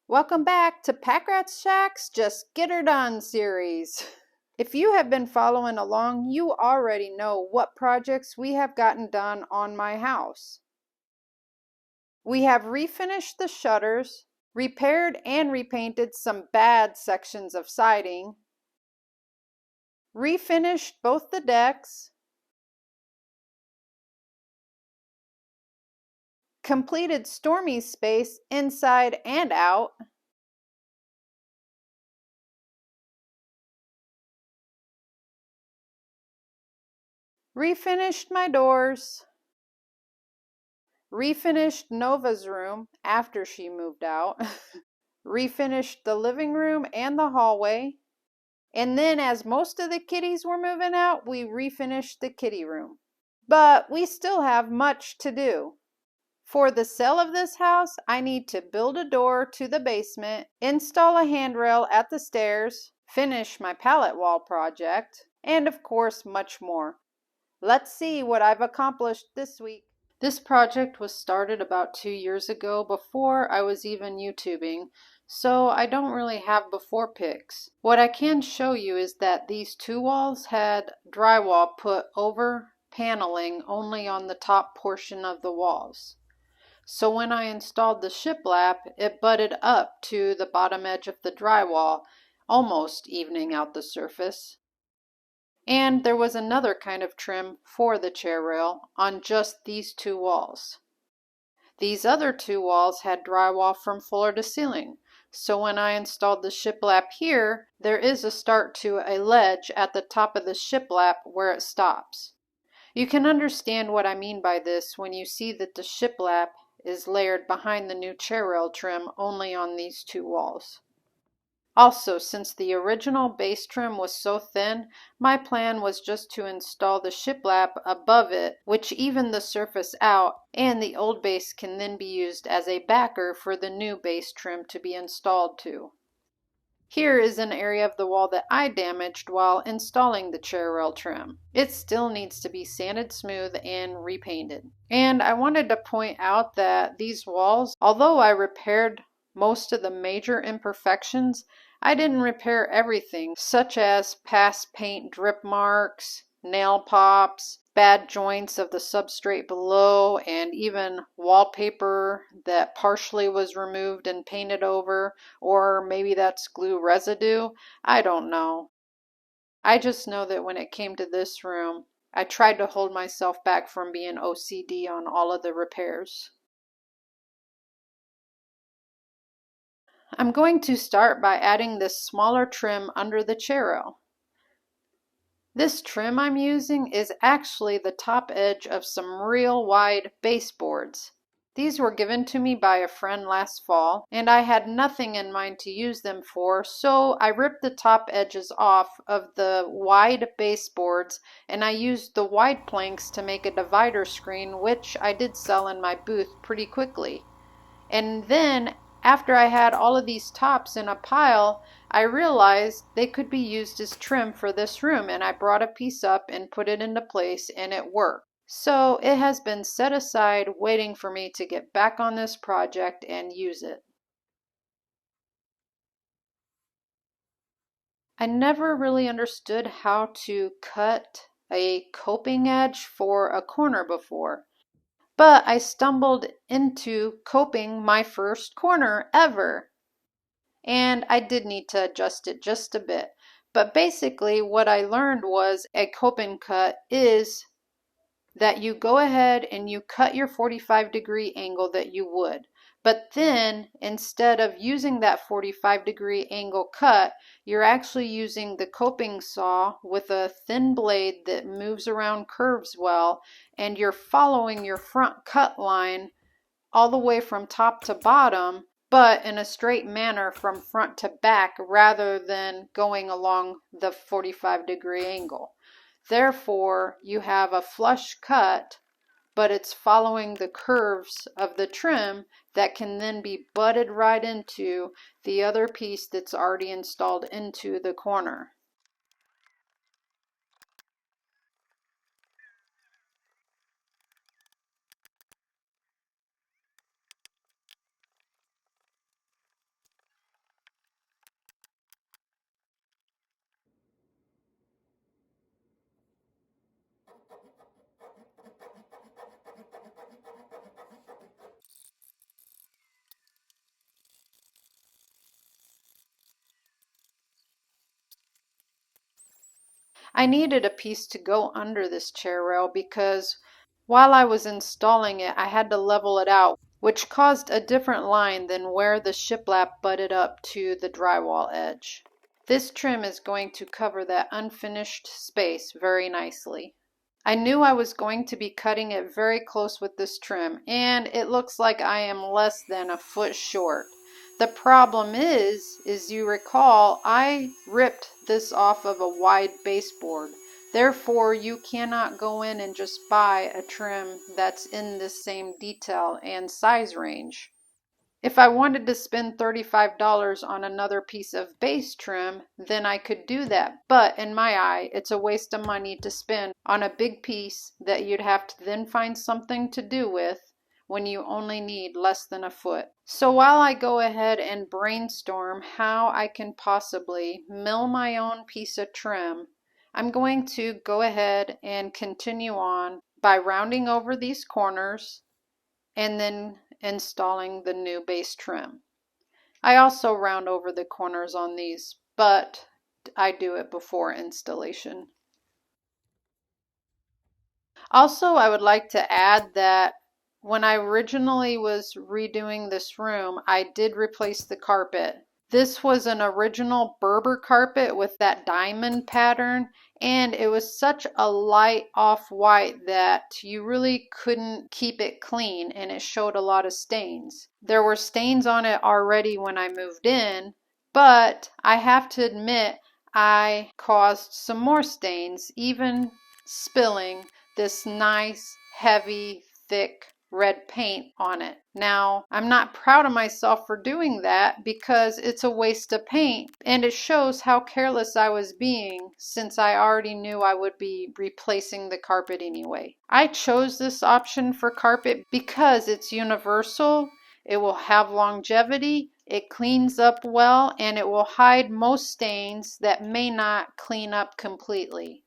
Welcome back to Pack Rat Shack's Just Get Her Done series. If you have been following along, you already know what projects we have gotten done on my house. We have refinished the shutters, repaired and repainted some bad sections of siding, refinished both the decks, completed Stormy's space inside and out, refinished my doors, refinished Nova's room after she moved out, refinished the living room and the hallway, and then as most of the kitties were moving out, we refinished the kitty room. But we still have much to do. For the sale of this house, I need to build a door to the basement, install a handrail at the stairs, finish my pallet wall project, and of course much more. Let's see what I've accomplished this week. This project was started about 2 years ago before I was even YouTubing, so I don't really have before pics. What I can show you is that these two walls had drywall put over paneling only on the top portion of the walls. So when I installed the shiplap, it butted up to the bottom edge of the drywall, almost evening out the surface. And there was another kind of trim for the chair rail on just these two walls. These other two walls had drywall from floor to ceiling, so when I installed the shiplap here, there is a start to a ledge at the top of the shiplap where it stops. You can understand what I mean by this when you see that the shiplap is layered behind the new chair rail trim only on these two walls. Also, since the original base trim was so thin, my plan was just to install the shiplap above it, which evened the surface out, and the old base can then be used as a backer for the new base trim to be installed to. Here is an area of the wall that I damaged while installing the chair rail trim. It still needs to be sanded smooth and repainted. And I wanted to point out that these walls, although I repaired most of the major imperfections, I didn't repair everything, such as past paint drip marks, nail pops, bad joints of the substrate below, and even wallpaper that partially was removed and painted over, or maybe that's glue residue. I don't know. I just know that when it came to this room, I tried to hold myself back from being OCD on all of the repairs. I'm going to start by adding this smaller trim under the chair rail. This trim I'm using is actually the top edge of some real wide baseboards. These were given to me by a friend last fall, and I had nothing in mind to use them for, so I ripped the top edges off of the wide baseboards, and I used the wide planks to make a divider screen, which I did sell in my booth pretty quickly. And then, after I had all of these tops in a pile, I realized they could be used as trim for this room, and I brought a piece up and put it into place, and it worked. So it has been set aside waiting for me to get back on this project and use it. I never really understood how to cut a coping edge for a corner before. But I stumbled into coping my first corner ever. And I did need to adjust it just a bit. But basically what I learned was a coping cut is that you go ahead and you cut your 45-degree angle that you would. But then instead of using that 45-degree angle cut, you're actually using the coping saw with a thin blade that moves around curves well, and you're following your front cut line all the way from top to bottom, but in a straight manner from front to back rather than going along the 45-degree angle. Therefore, you have a flush cut, but it's following the curves of the trim that can then be butted right into the other piece that's already installed into the corner. I needed a piece to go under this chair rail because while I was installing it, I had to level it out, which caused a different line than where the shiplap butted up to the drywall edge. This trim is going to cover that unfinished space very nicely. I knew I was going to be cutting it very close with this trim, and it looks like I am less than a foot short. The problem is you recall, I ripped this off of a wide baseboard. Therefore, you cannot go in and just buy a trim that's in the same detail and size range. If I wanted to spend $35 on another piece of base trim, then I could do that. But in my eye, it's a waste of money to spend on a big piece that you'd have to then find something to do with when you only need less than a foot. So while I go ahead and brainstorm how I can possibly mill my own piece of trim, I'm going to go ahead and continue on by rounding over these corners and then installing the new base trim. I also round over the corners on these, but I do it before installation. Also, I would like to add that when I originally was redoing this room, I did replace the carpet. This was an original Berber carpet with that diamond pattern, and it was such a light off-white that you really couldn't keep it clean, and it showed a lot of stains. There were stains on it already when I moved in, but I have to admit I caused some more stains, even spilling this nice, heavy, thick red paint on it. Now, I'm not proud of myself for doing that because it's a waste of paint, and it shows how careless I was being since I already knew I would be replacing the carpet anyway. I chose this option for carpet because it's universal, it will have longevity, it cleans up well, and it will hide most stains that may not clean up completely.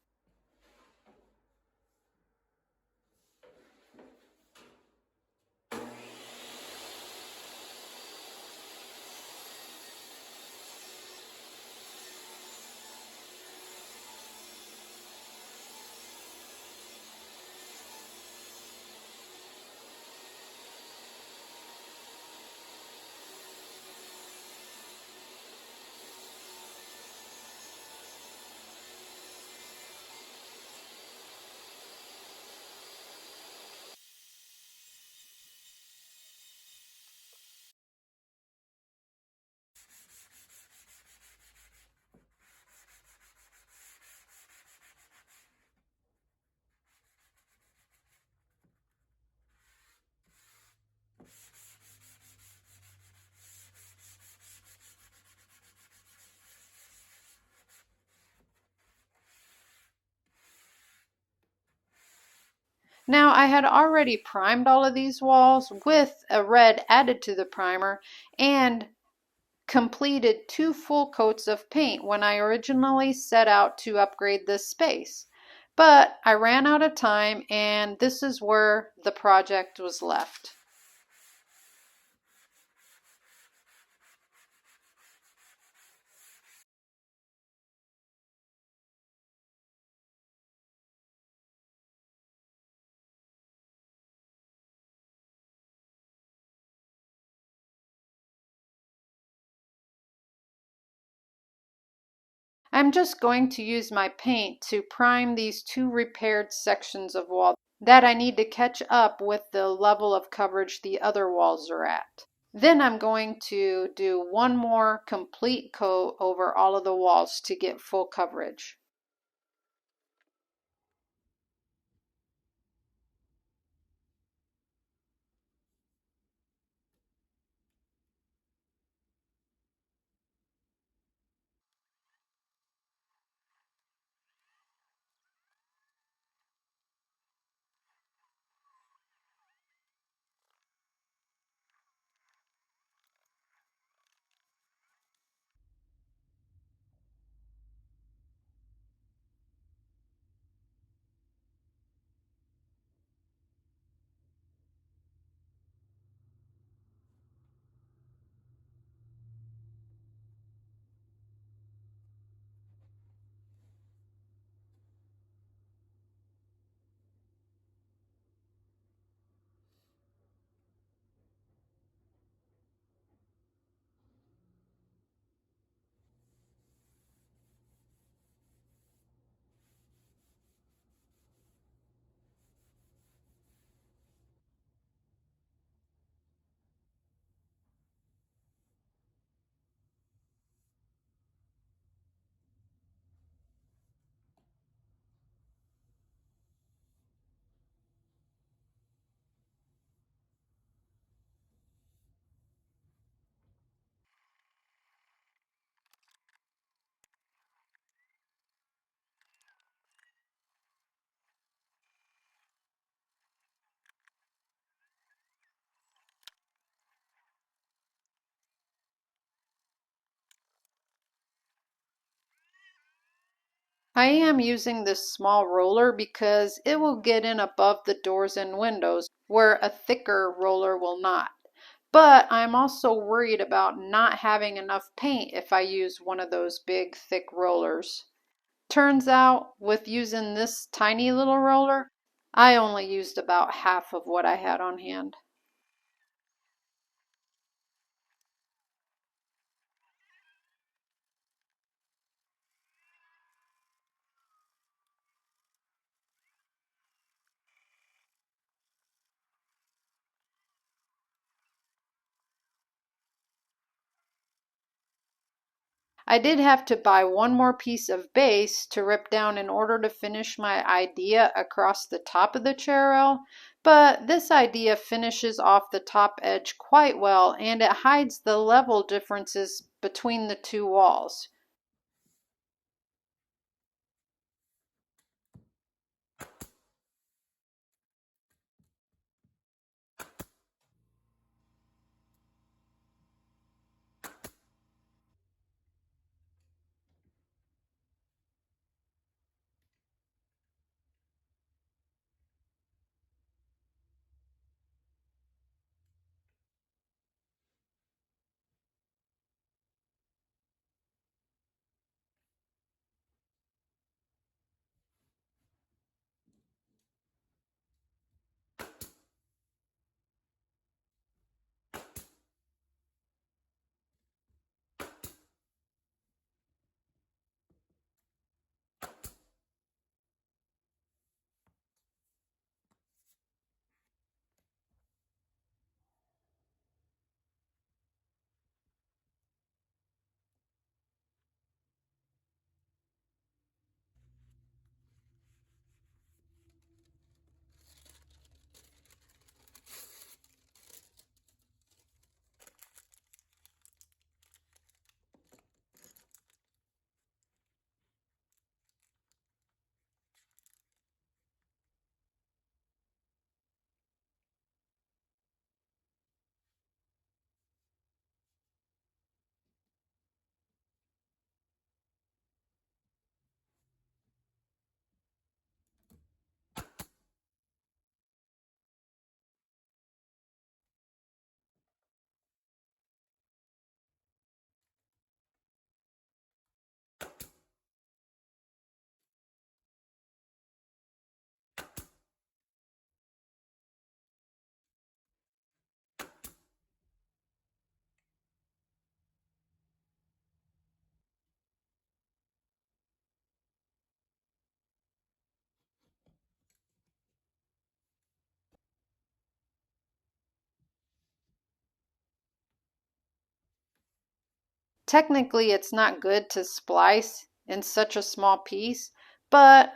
Now, I had already primed all of these walls with a red added to the primer and completed 2 full coats of paint when I originally set out to upgrade this space. But I ran out of time, and this is where the project was left. I'm just going to use my paint to prime these 2 repaired sections of wall that I need to catch up with the level of coverage the other walls are at. Then I'm going to do 1 more complete coat over all of the walls to get full coverage. I am using this small roller because it will get in above the doors and windows where a thicker roller will not. But I'm also worried about not having enough paint if I use one of those big thick rollers. Turns out, with using this tiny little roller, I only used about half of what I had on hand. I did have to buy one more piece of base to rip down in order to finish my idea across the top of the chair rail, but this idea finishes off the top edge quite well and it hides the level differences between the two walls. Technically, it's not good to splice in such a small piece, but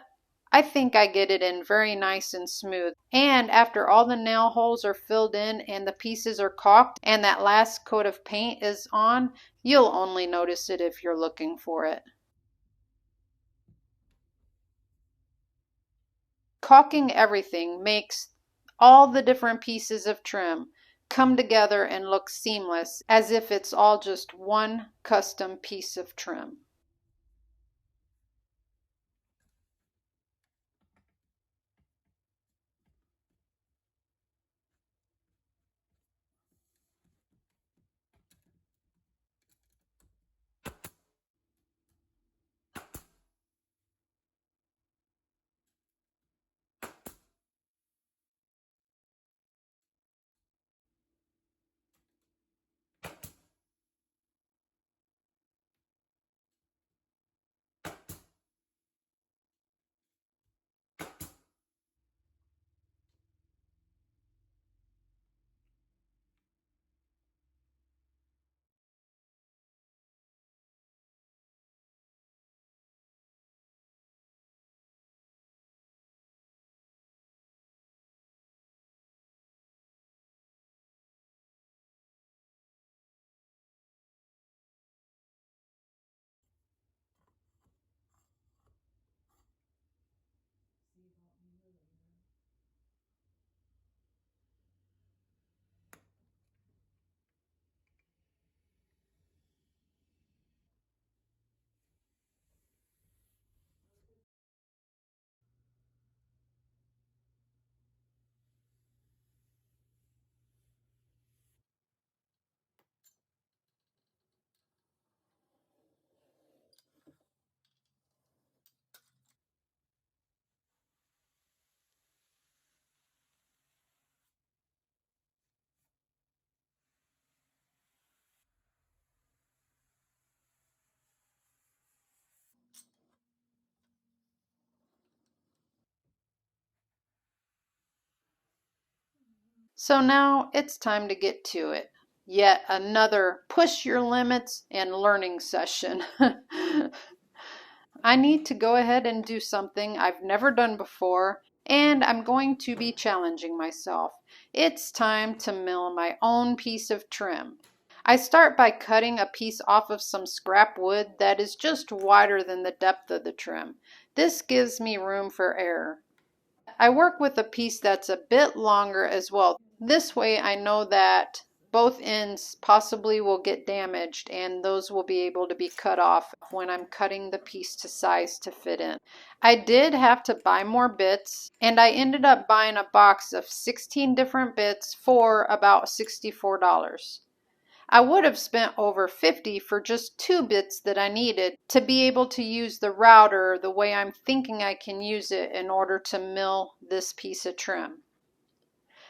I think I get it in very nice and smooth. And after all the nail holes are filled in and the pieces are caulked and that last coat of paint is on, you'll only notice it if you're looking for it. Caulking everything makes all the different pieces of trim come together and look seamless as if it's all just one custom piece of trim. So now it's time to get to it. Yet another push your limits and learning session. I need to go ahead and do something I've never done before, and I'm going to be challenging myself. It's time to mill my own piece of trim. I start by cutting a piece off of some scrap wood that is just wider than the depth of the trim. This gives me room for error. I work with a piece that's a bit longer as well. This way I know that both ends possibly will get damaged and those will be able to be cut off when I'm cutting the piece to size to fit in. I did have to buy more bits, and I ended up buying a box of 16 different bits for about $64. I would have spent over 50 for just 2 bits that I needed to be able to use the router the way I'm thinking I can use it in order to mill this piece of trim.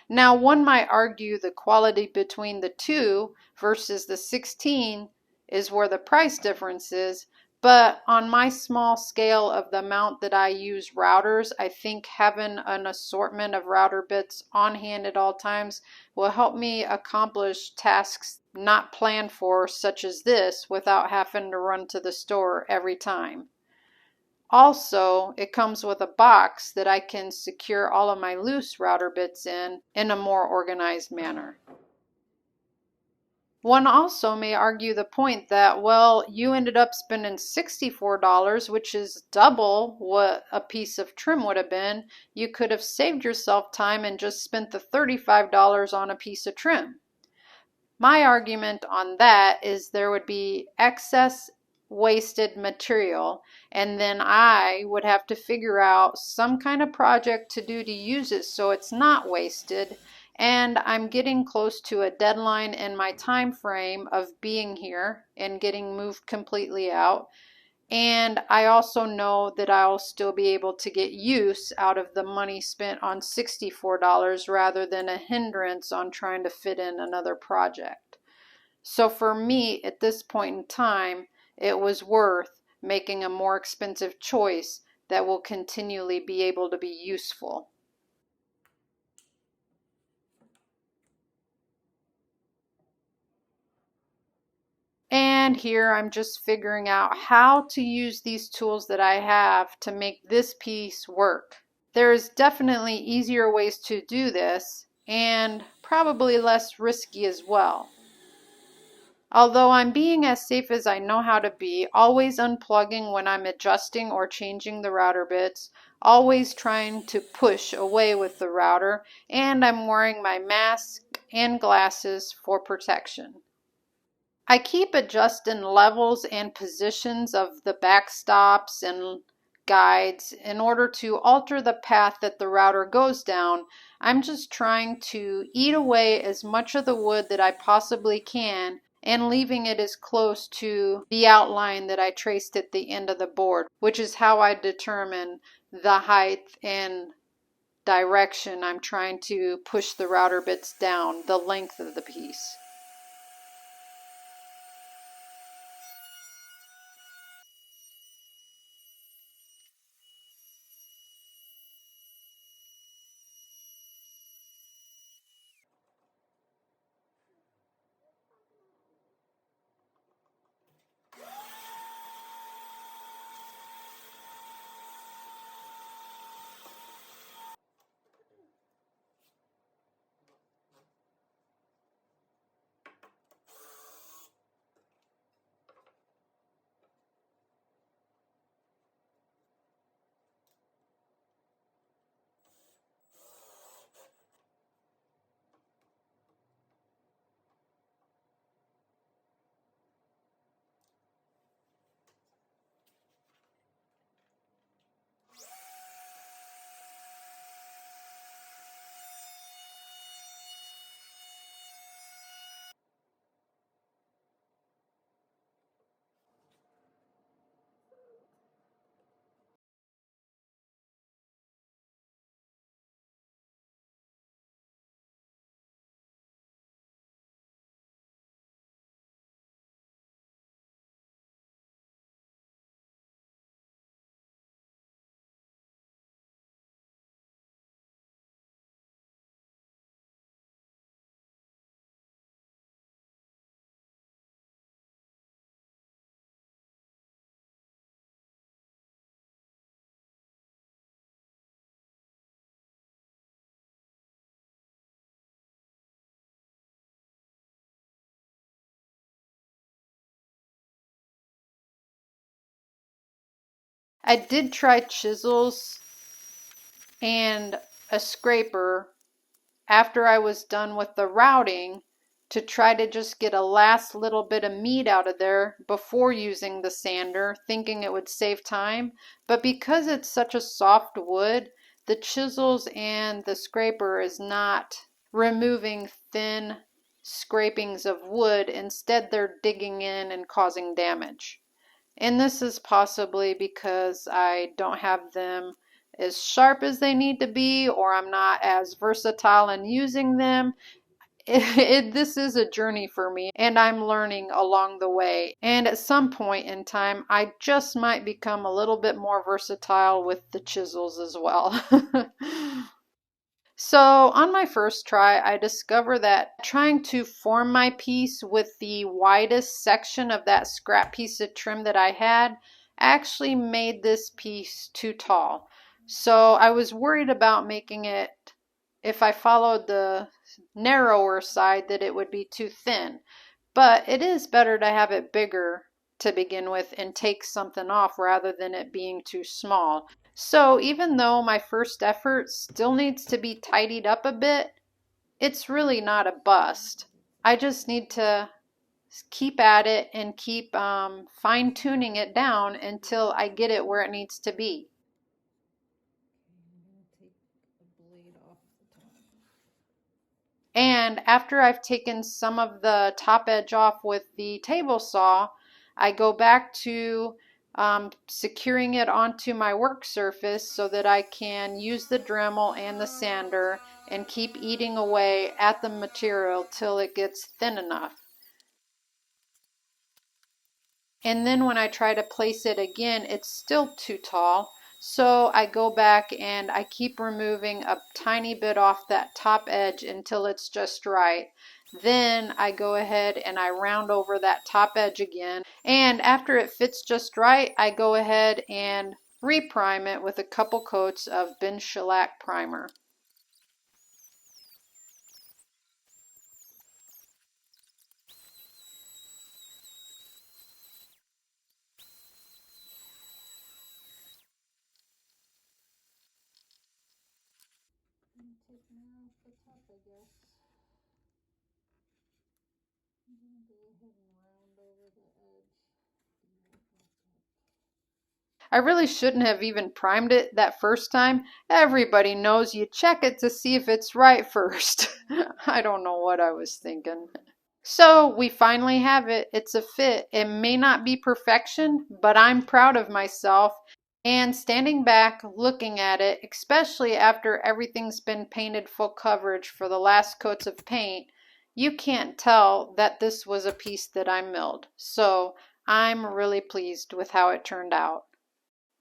Now, one might argue the quality between the 2 versus the 16 is where the price difference is, but on my small scale of the amount that I use routers, I think having an assortment of router bits on hand at all times will help me accomplish tasks not planned for, such as this, without having to run to the store every time. Also, it comes with a box that I can secure all of my loose router bits in a more organized manner. One also may argue the point that, well, you ended up spending $64, which is double what a piece of trim would have been. You could have saved yourself time and just spent the $35 on a piece of trim. My argument on that is there would be excess wasted material, and then I would have to figure out some kind of project to do to use it so it's not wasted. And I'm getting close to a deadline in my time frame of being here and getting moved completely out. And I also know that I'll still be able to get use out of the money spent on $64 rather than a hindrance on trying to fit in another project. So for me, at this point in time, it was worth making a more expensive choice that will continually be able to be useful. And here I'm just figuring out how to use these tools that I have to make this piece work. There's definitely easier ways to do this, and probably less risky as well. Although I'm being as safe as I know how to be, always unplugging when I'm adjusting or changing the router bits, always trying to push away with the router, and I'm wearing my mask and glasses for protection. I keep adjusting levels and positions of the backstops and guides in order to alter the path that the router goes down. I'm just trying to eat away as much of the wood that I possibly can and leaving it as close to the outline that I traced at the end of the board, which is how I determine the height and direction I'm trying to push the router bits down, the length of the piece. I did try chisels and a scraper after I was done with the routing to try to just get a last little bit of meat out of there before using the sander, thinking it would save time. But because it's such a soft wood, the chisels and the scraper is not removing thin scrapings of wood. Instead, they're digging in and causing damage. And this is possibly because I don't have them as sharp as they need to be, or I'm not as versatile in using them. This is a journey for me, and I'm learning along the way. And at some point in time, I just might become a little bit more versatile with the chisels as well. So on my first try, I discovered that trying to form my piece with the widest section of that scrap piece of trim that I had actually made this piece too tall. So I was worried about making it, if I followed the narrower side, that it would be too thin. But it is better to have it bigger to begin with and take something off rather than it being too small. So even though my first effort still needs to be tidied up a bit, it's really not a bust. I just need to keep at it and keep fine tuning it down until I get it where it needs to be. And after I've taken some of the top edge off with the table saw, I go back to securing it onto my work surface so that I can use the Dremel and the sander and keep eating away at the material till it gets thin enough. And then when I try to place it again, it's still too tall. So I go back and I keep removing a tiny bit off that top edge until it's just right. Then I go ahead and I round over that top edge again. And after it fits just right, I go ahead and reprime it with a couple coats of Ben Shellac primer. I really shouldn't have even primed it that first time. Everybody knows you check it to see if it's right first. I don't know what I was thinking. So we finally have it. It's a fit. It may not be perfection, but I'm proud of myself. And standing back, looking at it, especially after everything's been painted full coverage for the last coats of paint, you can't tell that this was a piece that I milled. So I'm really pleased with how it turned out.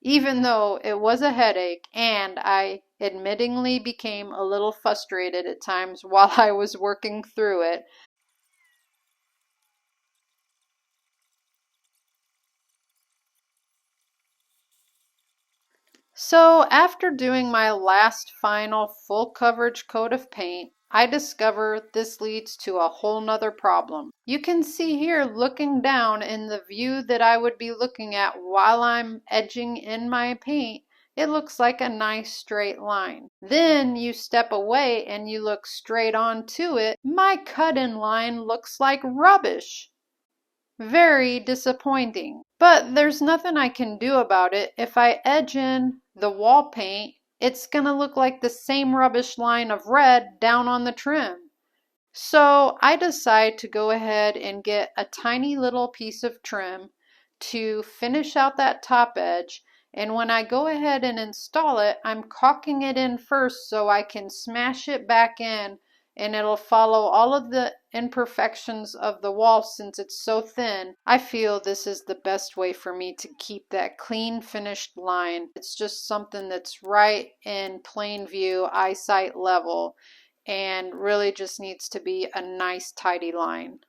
Even though it was a headache and I admittingly became a little frustrated at times while I was working through it. So after doing my last final full coverage coat of paint, I discover this leads to a whole nother problem. You can see here looking down in the view that I would be looking at while I'm edging in my paint, it looks like a nice straight line. Then you step away and you look straight on to it, my cut-in line looks like rubbish. Very disappointing. But there's nothing I can do about it. If I edge in the wall paint, it's gonna look like the same rubbish line of red down on the trim. So I decide to go ahead and get a tiny little piece of trim to finish out that top edge. And when I go ahead and install it, I'm caulking it in first so I can smash it back in and it'll follow all of the imperfections of the wall since it's so thin. I feel this is the best way for me to keep that clean finished line. It's just something that's right in plain view, eyesight level, and really just needs to be a nice tidy line.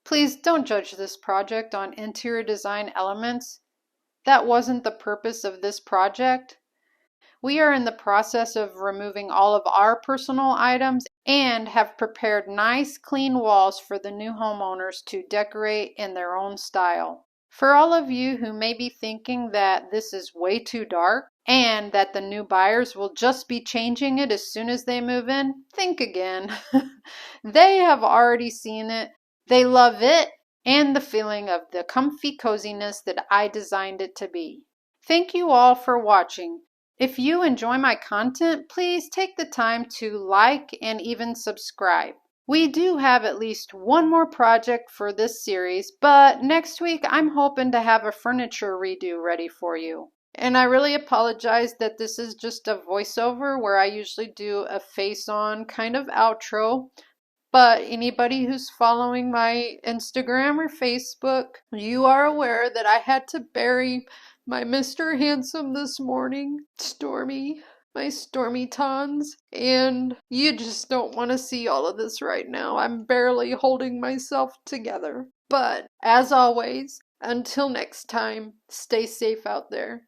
Please don't judge this project on interior design elements. That wasn't the purpose of this project. We are in the process of removing all of our personal items and have prepared nice clean walls for the new homeowners to decorate in their own style. For all of you who may be thinking that this is way too dark and that the new buyers will just be changing it as soon as they move in, think again. They have already seen it. They love it and the feeling of the comfy coziness that I designed it to be. Thank you all for watching. If you enjoy my content, please take the time to like and even subscribe. We do have at least one more project for this series, but next week I'm hoping to have a furniture redo ready for you. And I really apologize that this is just a voiceover where I usually do a face-on kind of outro. But anybody who's following my Instagram or Facebook, you are aware that I had to bury my Mr. Handsome this morning, Stormy, my Stormy Tons, and you just don't want to see all of this right now. I'm barely holding myself together. But as always, until next time, stay safe out there.